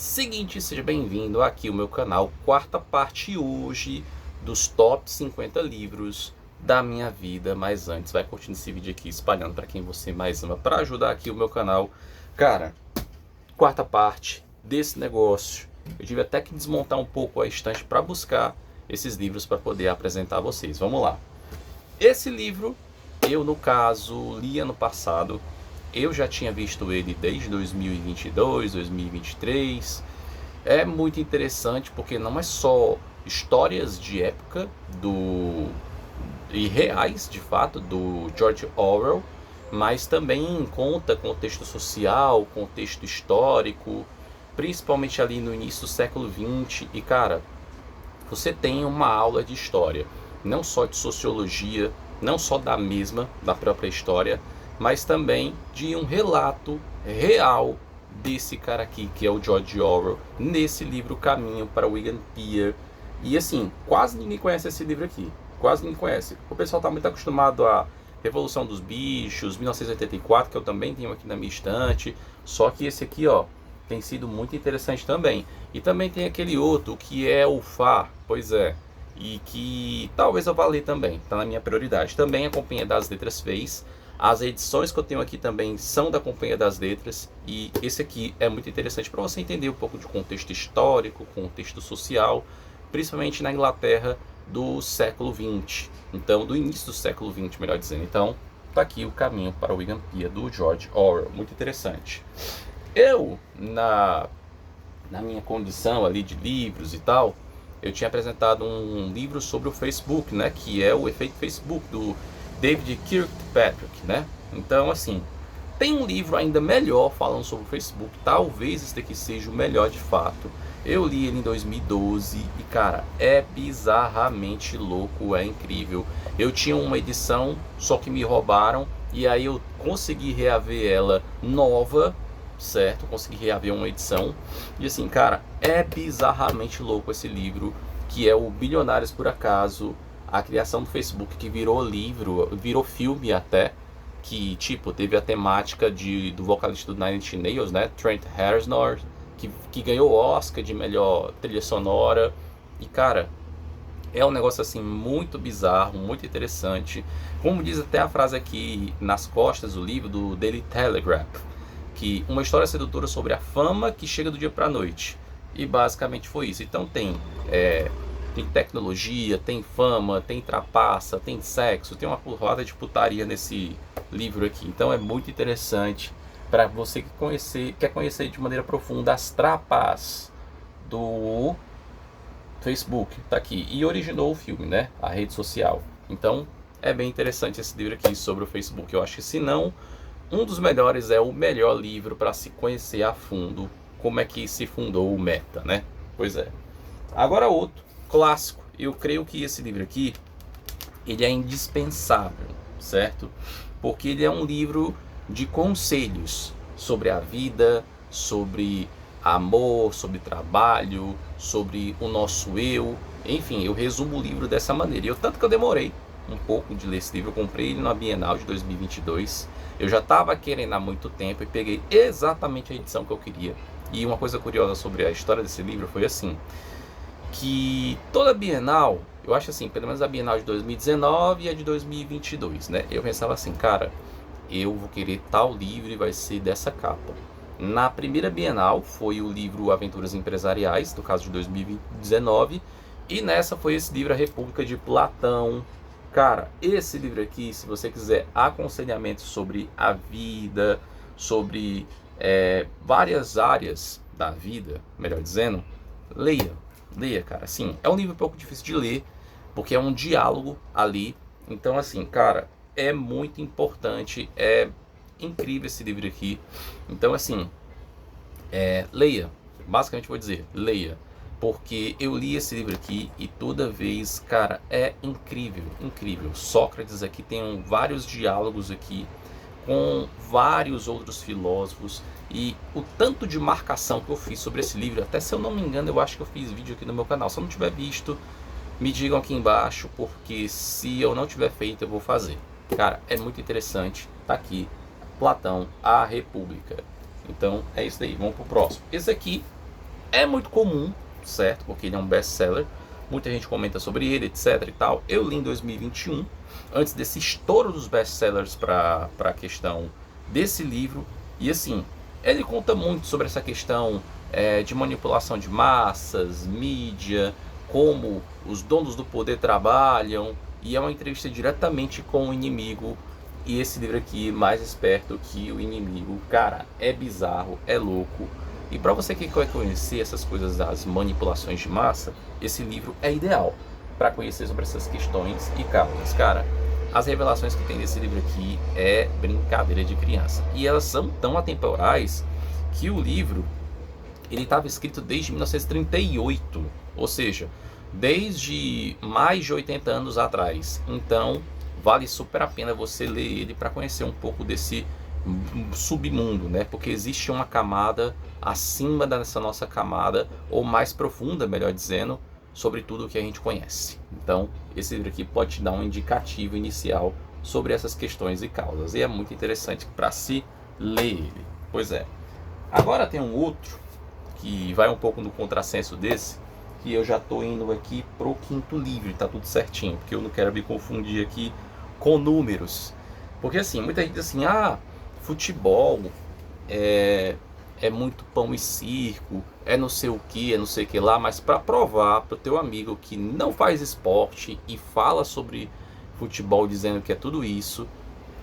Seguinte, seja bem-vindo aqui ao meu canal, quarta parte hoje dos top 50 livros da minha vida. Mas antes, vai curtindo esse vídeo aqui, espalhando para quem você mais ama, para ajudar aqui o meu canal. Cara, quarta parte desse negócio. Eu tive até que desmontar um pouco a estante para buscar esses livros para poder apresentar a vocês. Vamos lá. Esse livro, eu no caso, li ano passado. Eu já tinha visto ele desde 2022, 2023. É muito interessante porque não é só histórias de época e reais, de fato, do George Orwell, mas também conta contexto social, contexto histórico, principalmente ali no início do século XX. E cara, você tem uma aula de história, não só de sociologia, não só da própria história, mas também de um relato real desse cara aqui, que é o George Orwell, nesse livro Caminho para Wigan Pier. E assim, quase ninguém conhece esse livro aqui, quase ninguém conhece. O pessoal está muito acostumado a Revolução dos Bichos, 1984, que eu também tenho aqui na minha estante, só que esse aqui, ó, tem sido muito interessante também. E também tem aquele outro, que é o Fá, pois é, e que talvez eu vá ler também, tá na minha prioridade. Também a Companhia das Letras fez. As edições que eu tenho aqui também são da Companhia das Letras, e esse aqui é muito interessante para você entender um pouco de contexto histórico, contexto social, principalmente na Inglaterra do século XX, então do início do século XX, melhor dizendo. Então, tá aqui o Caminho para o Wigan Pier, do George Orwell, muito interessante. Eu, na minha condição ali de livros e tal, eu tinha apresentado um livro sobre o Facebook, né, que é o efeito Facebook, do David Kirkpatrick, né? Então, assim, tem um livro ainda melhor falando sobre o Facebook. Talvez esse daqui seja o melhor de fato. Eu li ele em 2012 e, cara, é bizarramente louco, é incrível. Eu tinha uma edição, só que me roubaram, e aí eu consegui reaver ela nova, certo? Consegui reaver uma edição. E assim, cara, é bizarramente louco esse livro, que é o Bilionários por Acaso, a criação do Facebook, que virou livro, virou filme até, que tipo, teve a temática do vocalista do Nine Inch Nails, né, Trent Reznor, que ganhou o Oscar de melhor trilha sonora. E cara, é um negócio assim muito bizarro, muito interessante. Como diz até a frase aqui nas costas do livro do Daily Telegraph, que uma história sedutora sobre a fama que chega do dia pra noite. E basicamente foi isso. Então tem tecnologia, tem fama, tem trapaça, tem sexo, tem uma porrada de putaria nesse livro aqui. Então é muito interessante para você que quer conhecer de maneira profunda as trapas do Facebook. Tá aqui. E originou o filme, né? A rede social. Então é bem interessante esse livro aqui sobre o Facebook. Eu acho que, se não, um dos melhores, é o melhor livro para se conhecer a fundo como é que se fundou o Meta, né? Pois é. Agora outro clássico. Eu creio que esse livro aqui, ele é indispensável, certo? Porque ele é um livro de conselhos sobre a vida, sobre amor, sobre trabalho, sobre o nosso eu. Enfim, eu resumo o livro dessa maneira. E tanto que eu demorei um pouco de ler esse livro. Eu comprei ele na Bienal de 2022. Eu já estava querendo há muito tempo e peguei exatamente a edição que eu queria. E uma coisa curiosa sobre a história desse livro foi assim, que toda Bienal, eu acho assim, pelo menos a Bienal de 2019 e a de 2022, né? Eu pensava assim, cara, eu vou querer tal livro e vai ser dessa capa. Na primeira Bienal foi o livro Aventuras Empresariais, no caso de 2019, e nessa foi esse livro A República de Platão. Cara, esse livro aqui, se você quiser aconselhamento sobre a vida, sobre várias áreas da vida, melhor dizendo, leia. Leia, cara. Assim, é um livro um pouco difícil de ler, porque é um diálogo ali. Então, assim, cara, é muito importante. É incrível esse livro aqui. Então, assim, leia. Basicamente vou dizer, leia. Porque eu li esse livro aqui e toda vez, cara, é incrível, incrível. Sócrates aqui tem vários diálogos aqui com vários outros filósofos, e o tanto de marcação que eu fiz sobre esse livro, até se eu não me engano, eu acho que eu fiz vídeo aqui no meu canal. Se eu não tiver visto, me digam aqui embaixo, porque se eu não tiver feito, eu vou fazer. Cara, é muito interessante. Tá aqui, Platão, A República. Então é isso daí, vamos pro próximo. Esse aqui É muito comum, certo? Porque ele é um best-seller. Muita gente comenta sobre ele, etc e tal. Eu li em 2021, antes desse estouro dos best-sellers para a questão desse livro. E assim, ele conta muito sobre essa questão de manipulação de massas, mídia, como os donos do poder trabalham. E é uma entrevista diretamente com o inimigo. E esse livro aqui, Mais Esperto que o Inimigo, cara, é bizarro, é louco. E para você que quer conhecer essas coisas das manipulações de massa, esse livro é ideal para conhecer sobre essas questões e causas. Cara, as revelações que tem nesse livro aqui é brincadeira de criança. E elas são tão atemporais que o livro ele estava escrito desde 1938, ou seja, desde mais de 80 anos atrás. Então, vale super a pena você ler ele para conhecer um pouco desse submundo, né? Porque existe uma camada acima dessa nossa camada, ou mais profunda, melhor dizendo, sobre tudo o que a gente conhece. Então, esse livro aqui pode te dar um indicativo inicial sobre essas questões e causas. E é muito interessante para se ler ele. Pois é. Agora tem um outro que vai um pouco no contrassenso desse, que eu já estou indo aqui pro quinto livro, tá tudo certinho, porque eu não quero me confundir aqui com números. Porque assim, muita gente diz assim, futebol é muito pão e circo, é não sei o que, é não sei o que lá, mas para provar pro teu amigo que não faz esporte e fala sobre futebol dizendo que é tudo isso,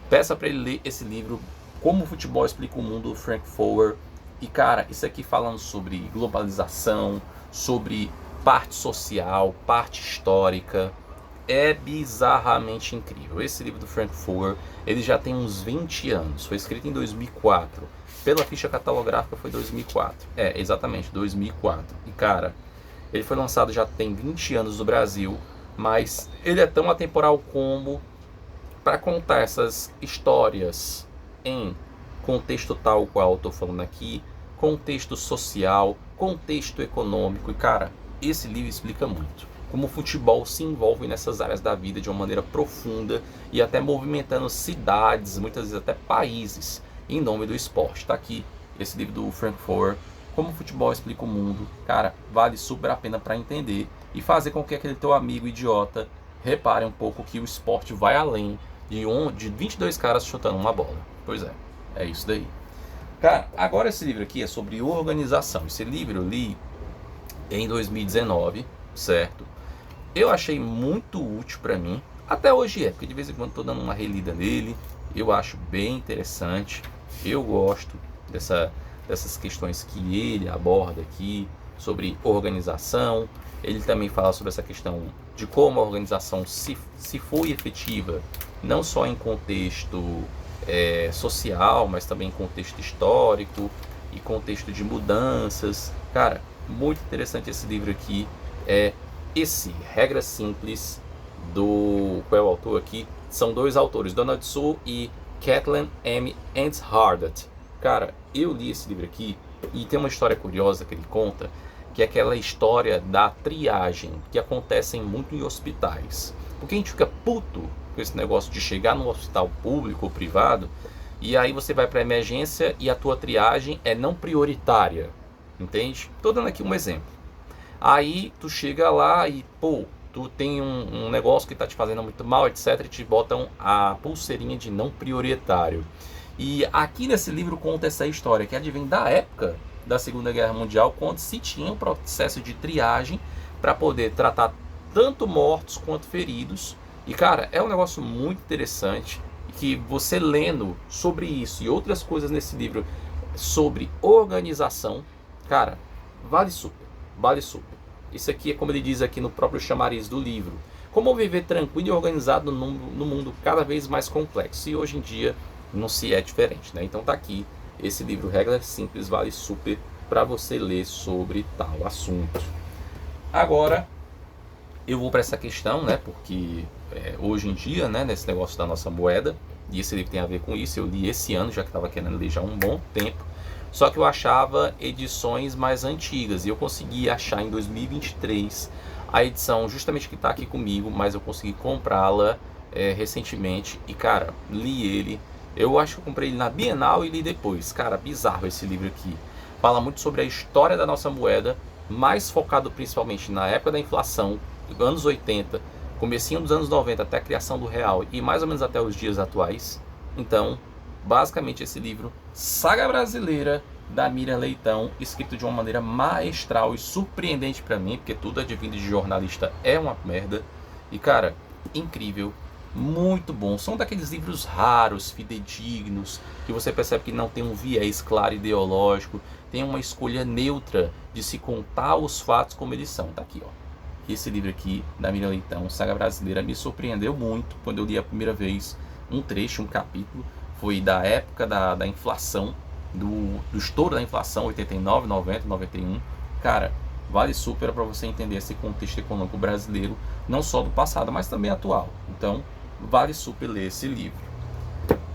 peça para ele ler esse livro, Como o Futebol Explica o Mundo, do Frank Foer. E cara, isso aqui falando sobre globalização, sobre parte social, parte histórica, é bizarramente incrível. Esse livro do Frank Foer, ele já tem uns 20 anos, foi escrito em 2004, pela ficha catalográfica foi 2004, exatamente, 2004. E cara, ele foi lançado já tem 20 anos no Brasil, mas ele é tão atemporal como para contar essas histórias em contexto tal qual eu estou falando aqui, contexto social, contexto econômico. E cara, esse livro explica muito como o futebol se envolve nessas áreas da vida de uma maneira profunda e até movimentando cidades, muitas vezes até países, em nome do esporte. Tá aqui esse livro do Frank Foer, Como o Futebol Explica o Mundo. Cara, vale super a pena para entender e fazer com que aquele teu amigo idiota repare um pouco que o esporte vai além de 22 caras chutando uma bola. Pois é isso daí. Cara, agora esse livro aqui é sobre organização. Esse livro eu li em 2019, certo? Eu achei muito útil para mim, até hoje porque de vez em quando estou dando uma relida nele, eu acho bem interessante, eu gosto dessas questões que ele aborda aqui, sobre organização. Ele também fala sobre essa questão de como a organização se foi efetiva, não só em contexto social, mas também em contexto histórico e contexto de mudanças. Cara, muito interessante esse livro aqui. Esse Regras Simples, qual é o autor aqui? São dois autores, Donald Su e Kathleen M. Hardet. Cara, eu li esse livro aqui e tem uma história curiosa que ele conta, que é aquela história da triagem que acontece muito em hospitais. Porque a gente fica puto com esse negócio de chegar num hospital público ou privado e aí você vai para emergência e a tua triagem é não prioritária, entende? Tô dando aqui um exemplo. Aí tu chega lá e, tu tem um negócio que tá te fazendo muito mal, etc, e te botam a pulseirinha de não prioritário. E aqui nesse livro conta essa história, que advém da época da Segunda Guerra Mundial, quando se tinha um processo de triagem para poder tratar tanto mortos quanto feridos. E cara, é um negócio muito interessante, que você lendo sobre isso e outras coisas nesse livro sobre organização, cara, vale super. Isso aqui é como ele diz aqui no próprio chamariz do livro. Como viver tranquilo e organizado no mundo cada vez mais complexo. E hoje em dia não se é diferente, né? Então tá aqui esse livro Regras Simples, vale super para você ler sobre tal assunto. Agora eu vou para essa questão, né? Porque hoje em dia, né, nesse negócio da nossa moeda, e esse livro tem a ver com isso, eu li esse ano, já que estava querendo ler já há um bom tempo. Só que eu achava edições mais antigas e eu consegui achar em 2023 a edição justamente que está aqui comigo, mas eu consegui comprá-la recentemente e cara, li ele. Eu acho que eu comprei ele na Bienal e li depois. Cara, bizarro esse livro aqui. fala muito sobre a história da nossa moeda, mais focado principalmente na época da inflação, anos 80, comecinho dos anos 90 até a criação do real e mais ou menos até os dias atuais. Então, basicamente esse livro, Saga Brasileira, da Miriam Leitão, escrito de uma maneira maestral e surpreendente pra mim, porque tudo advindo de jornalista é uma merda. E cara, incrível, muito bom. São daqueles livros raros, fidedignos, que você percebe que não tem um viés claro ideológico, tem uma escolha neutra de se contar os fatos como eles são. Tá aqui, ó. Esse livro aqui, da Miriam Leitão, Saga Brasileira, me surpreendeu muito quando eu li a primeira vez um trecho, um capítulo. Foi da época da inflação, do estouro da inflação, 89, 90, 91. Cara, vale super para você entender esse contexto econômico brasileiro, não só do passado, mas também atual. Então, vale super ler esse livro.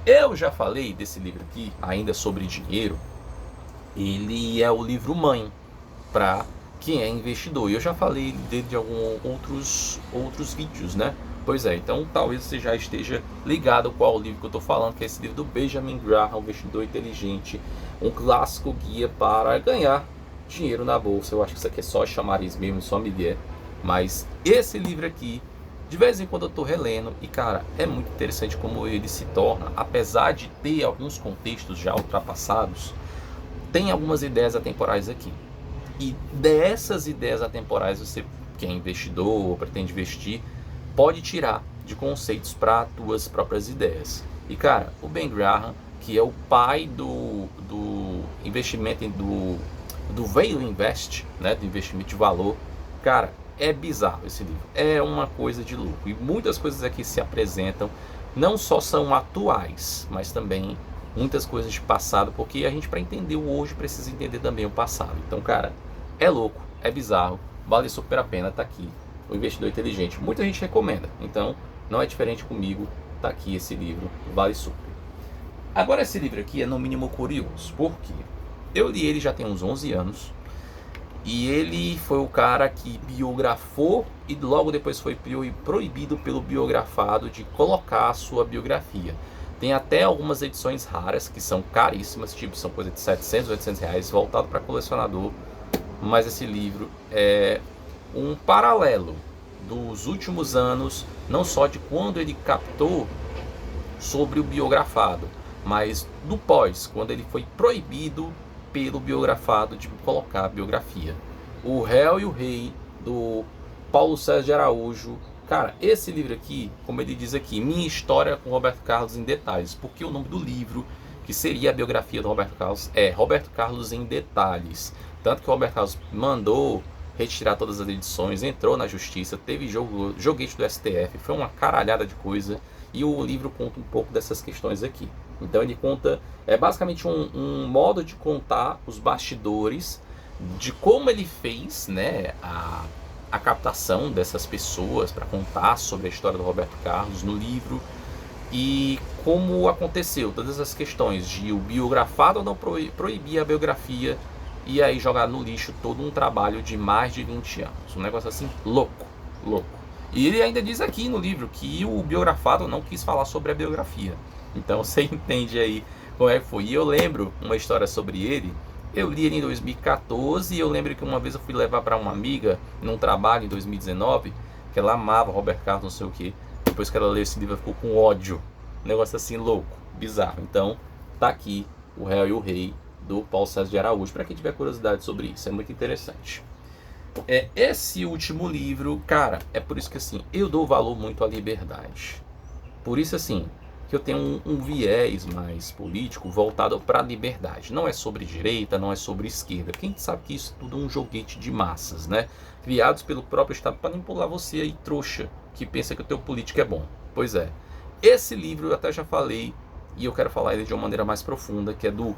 Eu já falei desse livro aqui, ainda sobre dinheiro. Ele é o livro mãe para quem é investidor. E eu já falei dele de alguns outros vídeos, né? Pois é, então talvez você já esteja ligado qual o livro que eu estou falando, que é esse livro do Benjamin Graham, O Investidor Inteligente, um clássico guia para ganhar dinheiro na bolsa. Eu acho que isso aqui é só chamariz mesmo, só migué. Mas esse livro aqui, de vez em quando eu estou relendo e cara, é muito interessante como ele se torna, apesar de ter alguns contextos já ultrapassados, tem algumas ideias atemporais aqui. E dessas ideias atemporais, você, que é investidor ou pretende investir, pode tirar de conceitos para tuas próprias ideias. E cara, o Ben Graham, que é o pai do investimento do Value Invest, né, do investimento de valor, cara, é bizarro esse livro. É uma coisa de louco. E muitas coisas aqui se apresentam, não só são atuais, mas também muitas coisas de passado, porque a gente, para entender o hoje, precisa entender também o passado. Então, cara, é louco, é bizarro, vale super a pena, tá aqui. O Investidor Inteligente. Muita gente recomenda, então não é diferente comigo, tá aqui esse livro, vale super. Agora esse livro aqui é no mínimo curioso, porque eu li ele já tem uns 11 anos, e ele foi o cara que biografou e logo depois foi proibido pelo biografado de colocar a sua biografia. Tem até algumas edições raras que são caríssimas, tipo, são coisa de 700, 800 reais, voltado para colecionador, mas esse livro é um paralelo dos últimos anos, não só de quando ele captou sobre o biografado, mas do pós, quando ele foi proibido pelo biografado de colocar a biografia. O Réu e o Rei, do Paulo César de Araújo. Cara, esse livro aqui, como ele diz aqui, Minha História com Roberto Carlos em Detalhes, porque o nome do livro, que seria a biografia do Roberto Carlos, é Roberto Carlos em Detalhes. Tanto que o Roberto Carlos mandou retirar todas as edições, entrou na justiça, teve joguete do STF, foi uma caralhada de coisa, e o livro conta um pouco dessas questões aqui. Então ele conta, é basicamente um modo de contar os bastidores de como ele fez, né, a captação dessas pessoas para contar sobre a história do Roberto Carlos no livro, e como aconteceu todas as questões de o biografado ou não proibir a biografia, e aí jogar no lixo todo um trabalho de mais de 20 anos. Um negócio assim, louco, louco. E ele ainda diz aqui no livro que o biografado não quis falar sobre a biografia. Então você entende aí como é que foi. E eu lembro uma história sobre ele. Eu li ele em 2014 e eu lembro que uma vez eu fui levar para uma amiga num trabalho em 2019, que ela amava Roberto Carlos, não sei o que. Depois que ela leu esse livro, ela ficou com ódio. Um negócio assim louco, bizarro. Então tá aqui O Réu e o Rei, do Paulo César de Araújo, para quem tiver curiosidade sobre isso, é muito interessante. Esse último livro, cara, é por isso que assim, eu dou valor muito à liberdade. Por isso assim, que eu tenho um viés mais político voltado para a liberdade. Não é sobre direita, não é sobre esquerda. Quem sabe que isso tudo é um joguete de massas, né? Criados pelo próprio Estado para manipular você aí, trouxa, que pensa que o teu político é bom. Pois é. Esse livro eu até já falei, e eu quero falar ele de uma maneira mais profunda, que é do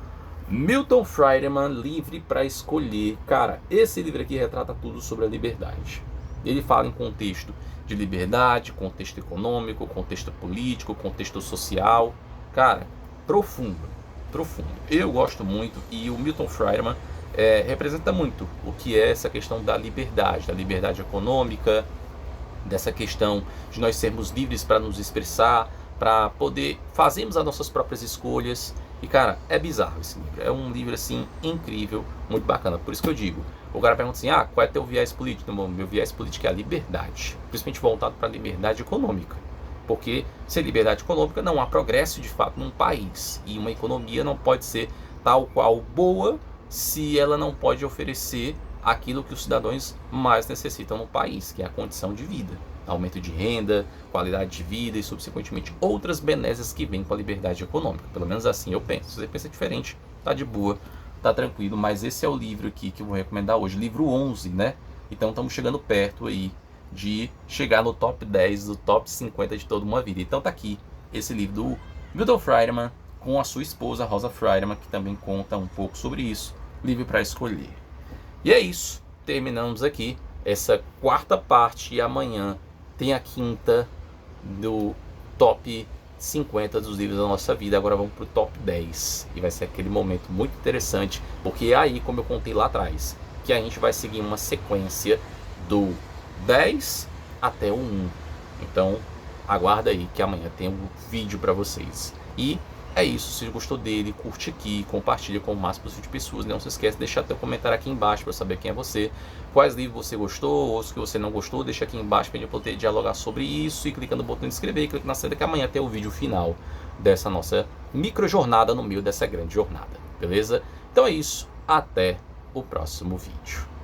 Milton Friedman, Livre para Escolher. Cara, esse livro aqui retrata tudo sobre a liberdade. Ele fala em contexto de liberdade, contexto econômico, contexto político, contexto social. Cara, profundo, profundo. Eu gosto muito, e o Milton Friedman representa muito o que é essa questão da liberdade econômica, dessa questão de nós sermos livres para nos expressar, para poder fazermos as nossas próprias escolhas. E, cara, é bizarro esse livro. É um livro, assim, incrível, muito bacana. Por isso que eu digo, o cara pergunta assim, qual é teu viés político? Meu viés político é a liberdade. Principalmente voltado para a liberdade econômica. Porque sem liberdade econômica não há progresso, de fato, num país. E uma economia não pode ser tal qual boa se ela não pode oferecer aquilo que os cidadãos mais necessitam no país, que é a condição de vida. Aumento de renda, qualidade de vida e, subsequentemente, outras benesses que vêm com a liberdade econômica. Pelo menos assim eu penso. Se você pensa diferente, tá de boa, tá tranquilo. Mas esse é o livro aqui que eu vou recomendar hoje. Livro 11, né? Então estamos chegando perto aí de chegar no top 10, do top 50 de toda uma vida. Então tá aqui esse livro do Milton Friedman com a sua esposa Rosa Friedman, que também conta um pouco sobre isso. Livro para escolher. E é isso. Terminamos aqui essa quarta parte e amanhã tem a quinta do top 50 dos livros da nossa vida. Agora vamos pro top 10. E vai ser aquele momento muito interessante, porque é aí, como eu contei lá atrás, que a gente vai seguir uma sequência do 10 até o 1. Então, aguarda aí que amanhã tem um vídeo para vocês. E é isso, se gostou dele, curte aqui, compartilha com o máximo possível de pessoas. Não se esquece de deixar teu comentário aqui embaixo para saber quem é você, quais livros você gostou, ou os que você não gostou, deixa aqui embaixo para a gente poder dialogar sobre isso. E clica no botão de inscrever e clica na seta que amanhã tem o vídeo final dessa nossa micro jornada no meio dessa grande jornada, beleza? Então é isso, até o próximo vídeo.